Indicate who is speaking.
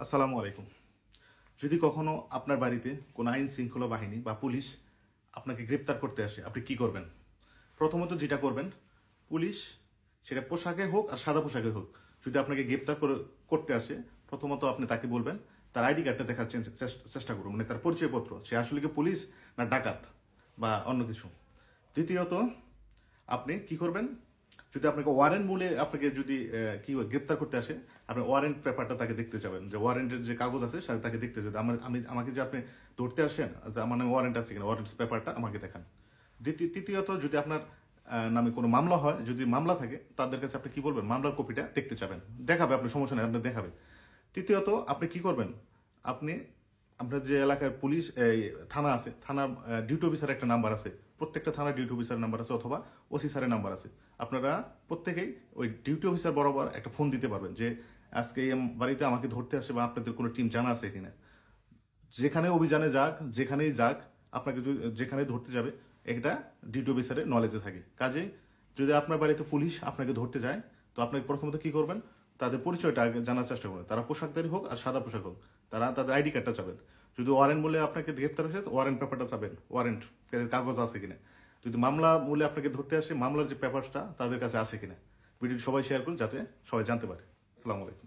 Speaker 1: আসসালামু আলাইকুম। যদি কখনো আপনার বাড়িতে কোনো আইন শৃঙ্খলা বাহিনী বা পুলিশ আপনাকে গ্রেপ্তার করতে আসে, আপনি কি করবেন? প্রথমত যেটা করবেন, পুলিশ সেটা পোশাকে হোক আর সাদা পোশাকে হোক, যদি আপনাকে করতে আসে, প্রথমত আপনি তাকে বলবেন তার আইডি কার্ডটা দেখার চেষ্টা করুন, মানে তার পরিচয়পত্র, সে আসলে কি পুলিশ না ডাকাত বা অন্য কিছু। দ্বিতীয়ত আপনি কি করবেন, যদি আপনাকে ওয়ারেন্ট বলে আপনাকে যদি গ্রেপ্তার করতে আসে, আপনি ওয়ারেন্ট পেপারটা তাকে দেখতে যাবেন, যে ওয়ারেন্টের যে কাগজ আছে সেটা তাকে দেখতে যাবেন। আমাকে যে আপনি ধরতে আসেন, আমার নামে ওয়ারেন্ট আছে কিনা, ওয়ারেন্ট পেপারটা আমাকে দেখান। তৃতীয়ত যদি আপনার নামে কোনো মামলা হয়, যদি মামলা থাকে, তাদের কাছে আপনি কি বলবেন, মামলার কপিটা দেখতে চাবেন, দেখাবে, আপনার সমস্যা নেই, আপনি দেখাবে। তৃতীয়ত আপনি কি করবেন, আপনি আপনার যে এলাকায় পুলিশ থানা আছে, থানার ডিউটি অফিসার একটা নাম্বার আছে, প্রত্যেকটা থানার ডিউটি অফিসারের নাম্বার আছে, অথবা ওসি স্যারের নাম্বার আছে। আপনারা প্রত্যেকেই ওই ডিউটি অফিসার বরাবর একটা ফোন দিতে পারবেন যে আজকে এই বাড়িতে আমাকে ধরতে আসে, বা আপনাদের কোনো টিম জানা আছে কিনা। যেখানে অভিযানে যাক, যেখানেই যাক, আপনাকে যেখানে ধরতে যাবে, এটা ডিউটি অফিসারের নলেজে থাকে। কাজে যদি আপনার বাড়িতে পুলিশ আপনাকে ধরতে যায়, তো আপনাকে প্রথমত কি করবেন, তাদের পরিচয়টা আগে জানার চেষ্টা করবেন। তারা পোশাকধারী হোক আর সাদা পোশাক হোক, তারা তাদের আইডি কার্ডটা চাবেন। যদি ওয়ারেন্ট বলে আপনাকে গ্রেপ্তার হয়েছে, ওয়ারেন্ট পেপারটা চাবেন, ওয়ারেন্ট কাগজ আছে কিনা। যদি মামলা মূলে আপনাকে ধরতে আসে, মামলার যে পেপারটা তাদের কাছে আছে কিনা। ভিডিওটি সবাই শেয়ার করুন যাতে সবাই জানতে পারে। আসসালামু আলাইকুম।